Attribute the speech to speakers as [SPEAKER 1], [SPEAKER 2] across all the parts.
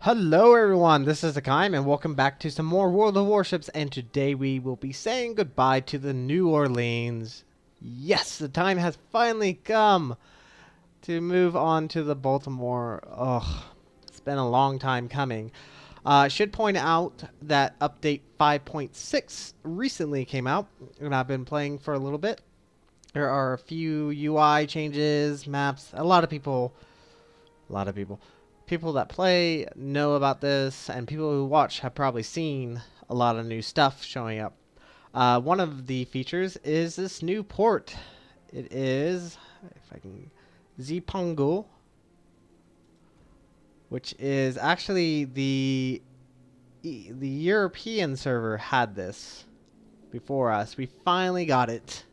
[SPEAKER 1] Hello everyone, this is Hakaym and welcome back to some more World of Warships, and today we will be saying goodbye to the New Orleans. Yes, the time has finally come to move on to the Baltimore. Ugh, it's been a long time coming. I should point out that update 5.6 recently came out and I've been playing for a little bit. There are a few UI changes, maps, a lot of people that play know about this, and people who watch have probably seen a lot of new stuff showing up. One of the features is this new port. It is, if I can, Zipangu, which is actually the European server had this before us. We finally got it.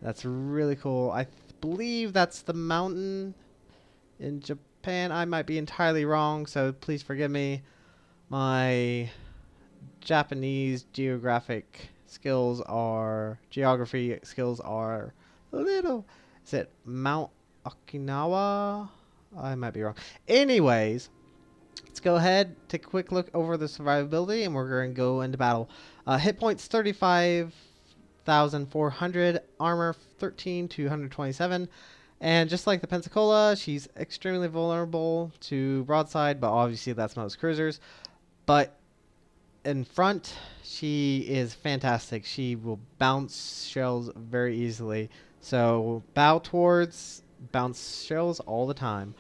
[SPEAKER 1] That's really cool. I believe that's the mountain in Japan. I might be entirely wrong, so please forgive me. My Japanese geography skills are a little. Is it Mount Okinawa? I might be wrong. Anyways, let's go ahead, take a quick look over the survivability, and we're going to go into battle. Hit points 35,400, armor 13,227. And just like the Pensacola, she's extremely vulnerable to broadside, but obviously that's most cruisers. But in front, she is fantastic. She will bounce shells very easily. So bow towards, bounce shells all the time.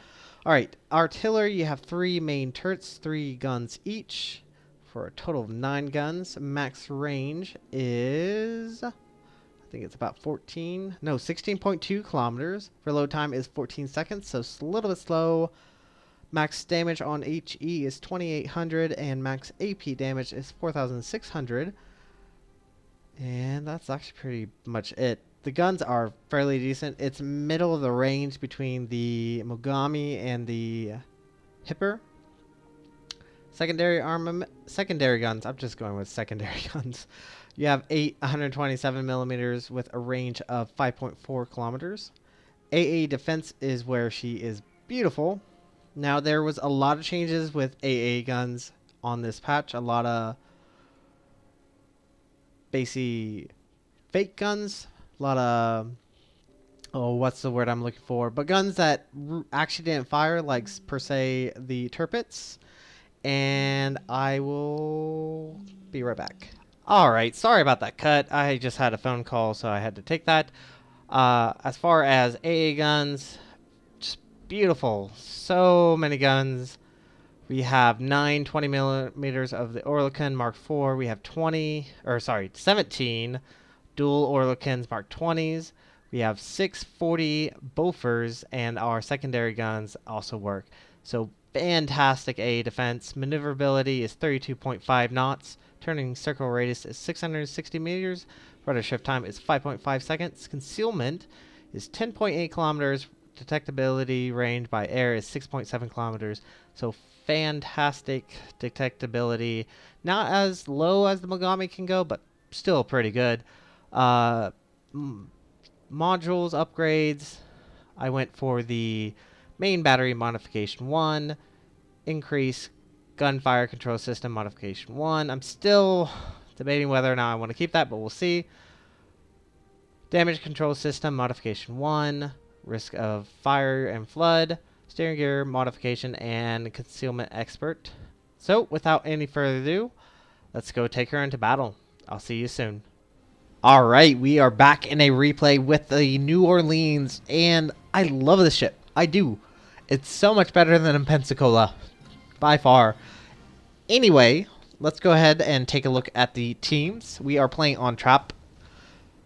[SPEAKER 1] Alright, artillery, you have 3 main turrets, 3 guns each, for a total of 9 guns. Max range is, I think it's about 16.2 kilometers. Reload time is 14 seconds, so it's a little bit slow. Max damage on HE is 2,800, and max AP damage is 4,600. And that's actually pretty much it. The guns are fairly decent. It's middle of the range between the Mogami and the Hipper. Secondary guns. I'm just going with secondary guns. You have 8 127 millimeters with a range of 5.4 kilometers. AA defense is where she is beautiful. Now there was a lot of changes with AA guns on this patch. A lot of basic fake guns. A lot of, oh, what's the word I'm looking for? But guns that actually didn't fire, like per se the Turpits. And I will be right back. Alright, sorry about that cut. I just had a phone call, so I had to take that. As far as AA guns, just beautiful. So many guns. We have 9 20 millimeters of the Oerlikon Mark IV. We have 17 dual Oerlikons Mark 20s. We have 640 Bofors, and our secondary guns also work. So fantastic AA defense. Maneuverability is 32.5 knots. Turning circle radius is 660 meters. Rudder shift time is 5.5 seconds. Concealment is 10.8 kilometers. Detectability range by air is 6.7 kilometers. So fantastic detectability. Not as low as the Mogami can go, but still pretty good. Modules, upgrades. I went for the main battery modification 1. Increase gunfire control system modification 1. I'm still debating whether or not I want to keep that, but we'll see. Damage control system modification 1. Risk of fire and flood. Steering gear modification and concealment expert. So without any further ado, let's go take her into battle. I'll see you soon. Alright, we are back in a replay with the New Orleans, and I love this ship. I do. It's so much better than in Pensacola. By far. Anyway, let's go ahead and take a look at the teams. We are playing on trap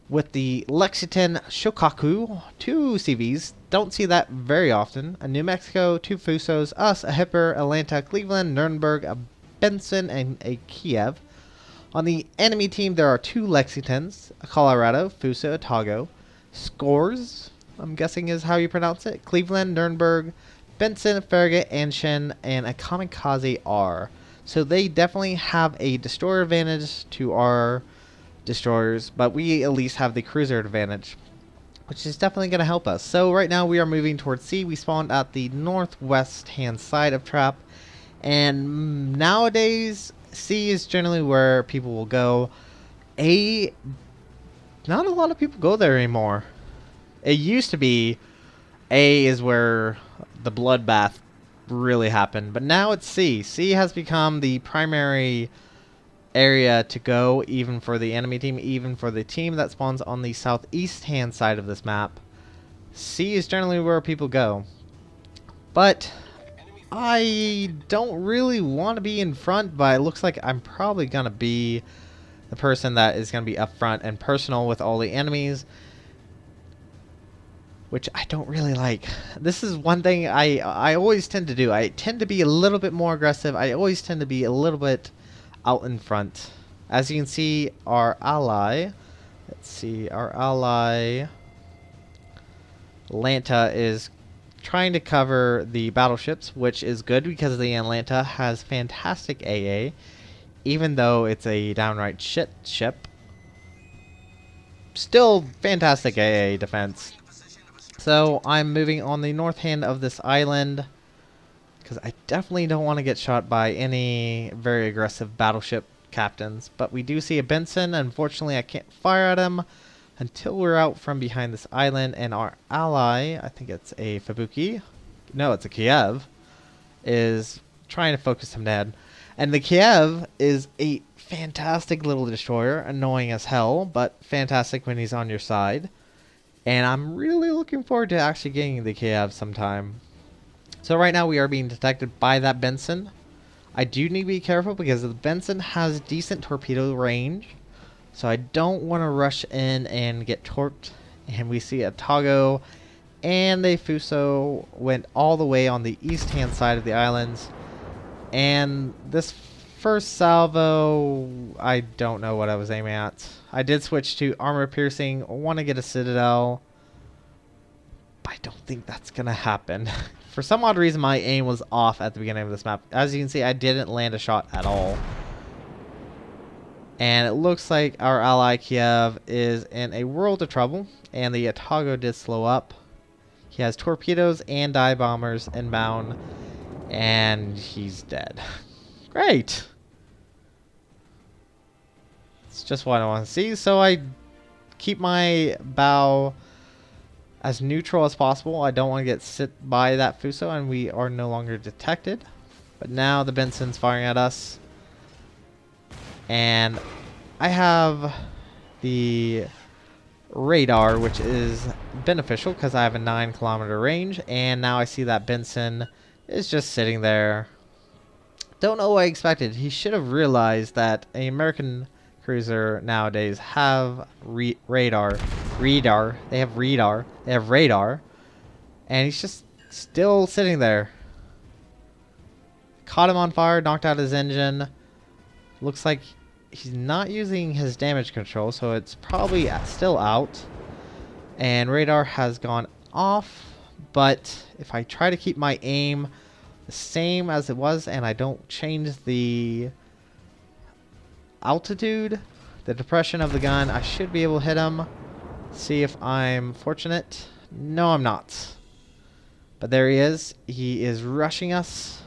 [SPEAKER 1] with the Lexington Shokaku, 2 CVs. Don't see that very often. A New Mexico, 2 Fusos, us, a Hipper, Atlanta, Cleveland, Nuremberg, a Benson, and a Kiev. On the enemy team, there are 2 Lexingtons, a Colorado, Fuso, Otago, Scores, I'm guessing is how you pronounce it, Cleveland, Nuremberg, Benson, Farragut, Anshin, and a Kamikaze R. So they definitely have a destroyer advantage to our destroyers, but we at least have the cruiser advantage, which is definitely going to help us. So right now we are moving towards C. We spawned at the northwest hand side of trap, And nowadays, C is generally where people will go. A, not a lot of people go there anymore. It used to be A is where the bloodbath really happened, but now it's C. C has become the primary area to go, even for the enemy team, even for the team that spawns on the southeast hand side of this map. C is generally where people go. But I don't really want to be in front, but it looks like I'm probably going to be the person that is going to be up front and personal with all the enemies, which I don't really like. This is one thing I always tend to do. I tend to be a little bit more aggressive. I always tend to be a little bit out in front. As you can see, our ally, our ally Atlanta is trying to cover the battleships, which is good because the Atlanta has fantastic AA, even though it's a downright shit ship. Still fantastic AA defense. So I'm moving on the north hand of this island because I definitely don't want to get shot by any very aggressive battleship captains. But we do see a Benson. Unfortunately, I can't fire at him until we're out from behind this island. And our ally, I think it's a Fabuki. No, it's a Kiev, is trying to focus him dead. And the Kiev is a fantastic little destroyer, annoying as hell, but fantastic when he's on your side. And I'm really looking forward to actually getting the Kiev sometime. So right now we are being detected by that Benson. I do need to be careful because the Benson has decent torpedo range. So I don't want to rush in and get torped. And we see a Togo and a Fuso went all the way on the east hand side of the islands. And this first salvo, I don't know what I was aiming at. I did switch to armor piercing. I want to get a Citadel, but I don't think that's going to happen. For some odd reason, my aim was off at the beginning of this map. As you can see, I didn't land a shot at all. And it looks like our ally Kiev is in a world of trouble, and the Atago did slow up. He has torpedoes and dive bombers inbound, and he's dead. Great! It's just what I want to see, so I keep my bow as neutral as possible. I don't want to get sit by that Fuso, and we are no longer detected. But now the Benson's firing at us. And I have the radar, which is beneficial because I have a 9-kilometer range. And now I see that Benson is just sitting there. Don't know what I expected. He should have realized that an American cruiser nowadays have radar. They have radar. And he's just still sitting there. Caught him on fire, knocked out his engine. Looks like he's not using his damage control, so it's probably still out. And radar has gone off, but if I try to keep my aim the same as it was and I don't change the altitude, the depression of the gun, I should be able to hit him. See if I'm fortunate. No, I'm not. But there he is. He is rushing us.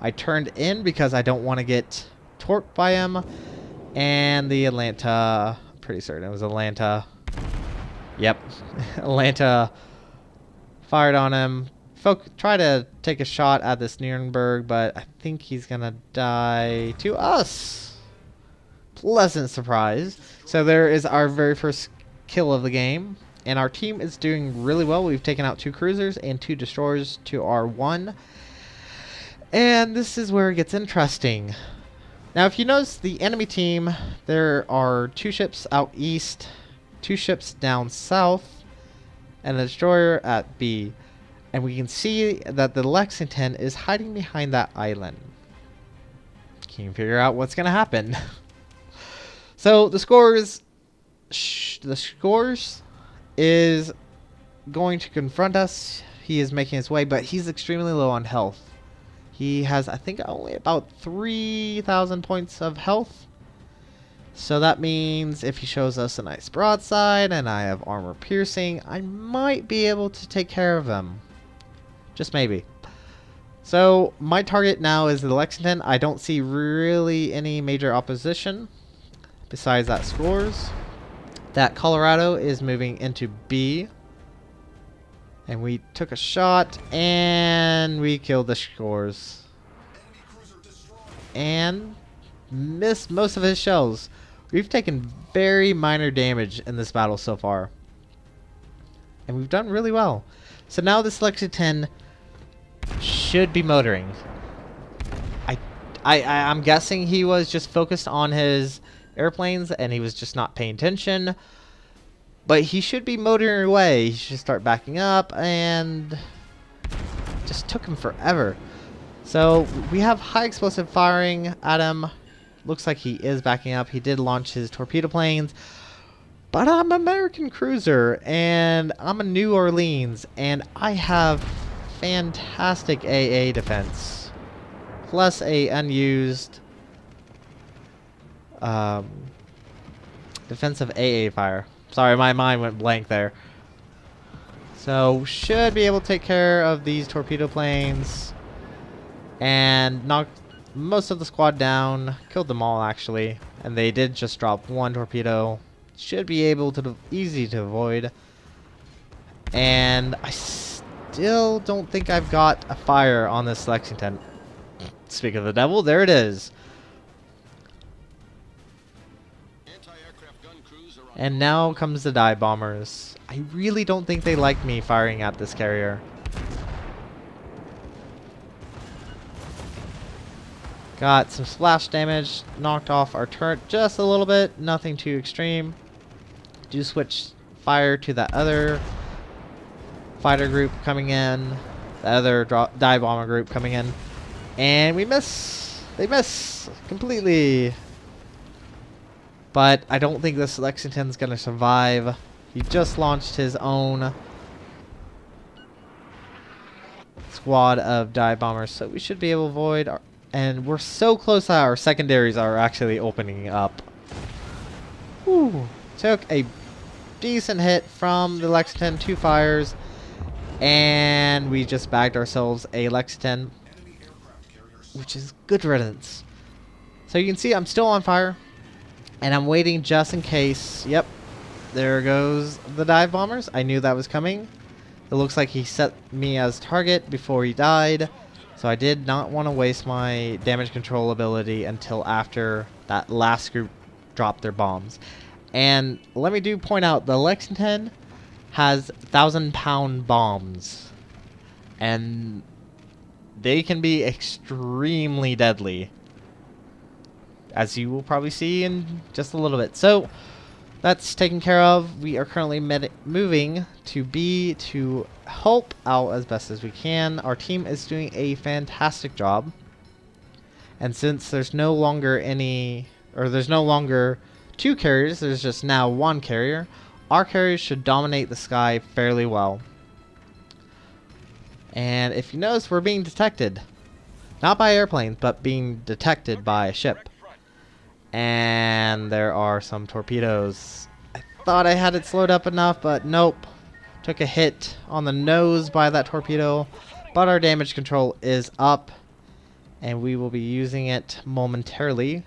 [SPEAKER 1] I turned in because I don't want to get torped by him. And the Atlanta, I'm pretty certain it was Atlanta. Yep. Atlanta fired on him. Try to take a shot at this Nuremberg, but I think he's going to die to us. Pleasant surprise. So there is our very first kill of the game. And our team is doing really well. We've taken out 2 cruisers and 2 destroyers to our 1. And this is where it gets interesting. Now, if you notice the enemy team, there are 2 ships out east, 2 ships down south, and a destroyer at B. And we can see that the Lexington is hiding behind that island. Can you figure out what's going to happen? So the scores is going to confront us. He is making his way, but he's extremely low on health. He has, I think, only about 3,000 points of health. So that means if he shows us a nice broadside and I have armor piercing, I might be able to take care of him. Just maybe. So my target now is the Lexington. I don't see really any major opposition besides that scores. That Colorado is moving into B. And we took a shot and we killed the scores. And missed most of his shells. We've taken very minor damage in this battle so far. And we've done really well. So now this Lexington should be motoring. I'm guessing he was just focused on his airplanes and he was just not paying attention. But he should be motoring away. He should start backing up, and just took him forever. So we have high explosive firing at him. Looks like he is backing up. He did launch his torpedo planes. But I'm an American cruiser, and I'm a New Orleans, and I have fantastic AA defense. Plus a unused defensive AA fire. Sorry, my mind went blank there. So, should be able to take care of these torpedo planes. And knock most of the squad down. Killed them all, actually. And they did just drop one torpedo. Should be able to easy to avoid. And I still don't think I've got a fire on this Lexington. Speak of the devil, there it is. And now comes the dive bombers. I really don't think they like me firing at this carrier. Got some splash damage, knocked off our turret just a little bit, nothing too extreme. Do switch fire to that other fighter group coming in, the other dive bomber group coming in, and we miss. They miss completely. But I don't think this Lexington's going to survive. He just launched his own squad of dive bombers, so we should be able to avoid. And we're so close that our secondaries are actually opening up. Whew. Took a decent hit from the Lexington, 2 fires, and we just bagged ourselves a Lexington, which is good riddance. So you can see I'm still on fire. And I'm waiting just in case. Yep. There goes the dive bombers. I knew that was coming. It looks like he set me as target before he died. So I did not want to waste my damage control ability until after that last group dropped their bombs. And let me point out, the Lexington has 1,000-pound bombs. And they can be extremely deadly, as you will probably see in just a little bit. So that's taken care of. We are currently moving to B to help out as best as we can. Our team is doing a fantastic job. And since there's no longer there's no longer 2 carriers, there's just now 1 carrier, our carriers should dominate the sky fairly well. And if you notice, we're being detected. Not by airplanes, but being detected by a ship. And there are some torpedoes. I thought I had it slowed up enough, but nope. Took a hit on the nose by that torpedo. But our damage control is up. And we will be using it momentarily.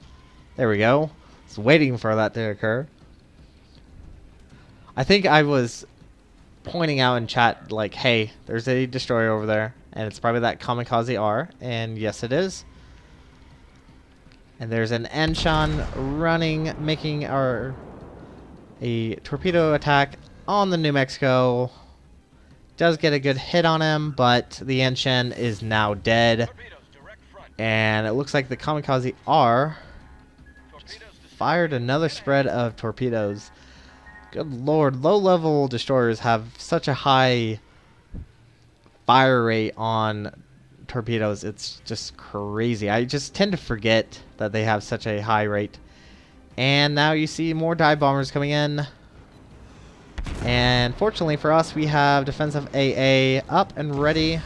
[SPEAKER 1] There we go. I was waiting for that to occur. I think I was pointing out in chat, like, hey, there's a destroyer over there. And it's probably that Kamikaze R. And yes, it is. And there's an Enshan running, making a torpedo attack on the New Mexico. Does get a good hit on him, but the Enshan is now dead. And it looks like the Kamikaze R just fired another spread of torpedoes. Good lord, low-level destroyers have such a high fire rate on torpedoes. It's just crazy. I just tend to forget that they have such a high rate. And now you see more dive bombers coming in. And fortunately for us, we have defensive AA up and ready,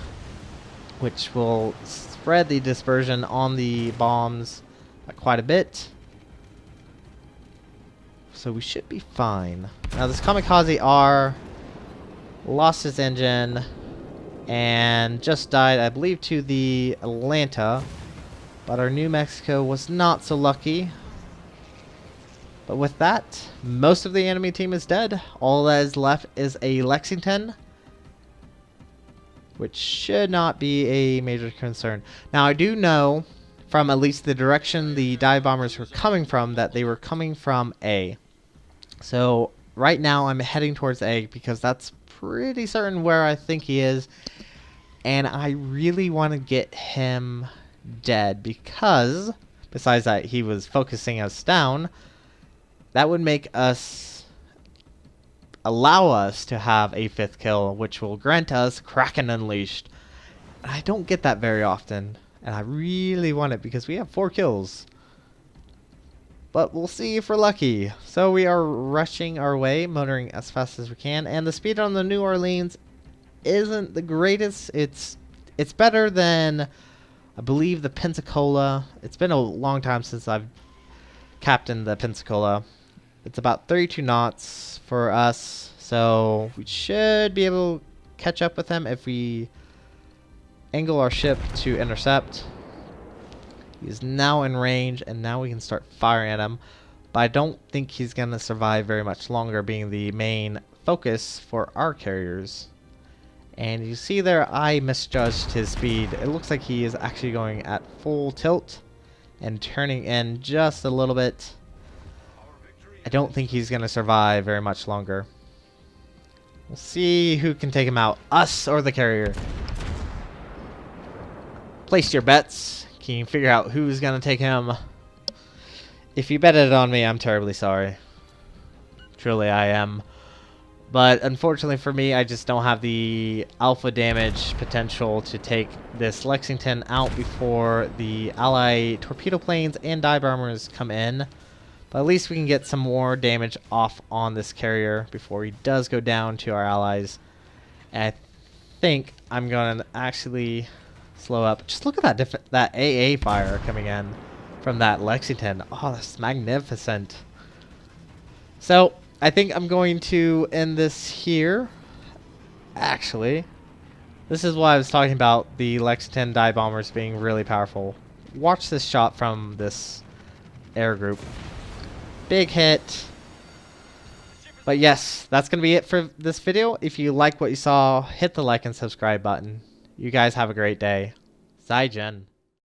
[SPEAKER 1] which will spread the dispersion on the bombs quite a bit. So we should be fine. Now this Kamikaze R lost his engine, and just died, I believe, to the Atlanta. But our New Mexico was not so lucky. But with that, most of the enemy team is dead. All that is left is a Lexington, which should not be a major concern. Now, I do know from at least the direction the dive bombers were coming from that they were coming from A. So right now I'm heading towards A because that's pretty certain where I think he is. And I really want to get him dead because, besides that he was focusing us down, that would make us, allow us to have a 5th kill, which will grant us Kraken Unleashed. I don't get that very often, and I really want it because we have 4 kills. But we'll see if we're lucky. So we are rushing our way, motoring as fast as we can, and the speed on the New Orleans isn't the greatest. It's better than, I believe, the Pensacola. It's been a long time since I've captained the Pensacola. It's about 32 knots for us, so we should be able to catch up with him if we angle our ship to intercept. He is now in range, and now we can start firing at him. But I don't think he's going to survive very much longer, being the main focus for our carriers. And you see there, I misjudged his speed. It looks like he is actually going at full tilt and turning in just a little bit. I don't think he's going to survive very much longer. We'll see who can take him out, us or the carrier. Place your bets. Can you figure out who's going to take him? If you bet it on me, I'm terribly sorry. Truly, I am. But unfortunately for me, I just don't have the alpha damage potential to take this Lexington out before the ally torpedo planes and dive bombers come in. But at least we can get some more damage off on this carrier before he does go down to our allies. And I think I'm going to actually slow up. Just look at that AA fire coming in from that Lexington. Oh, that's magnificent. So I think I'm going to end this here. Actually, this is why I was talking about the Lexington dive bombers being really powerful. Watch this shot from this air group. Big hit. But yes, that's going to be it for this video. If you like what you saw, hit the like and subscribe button. You guys have a great day. Zai Jen.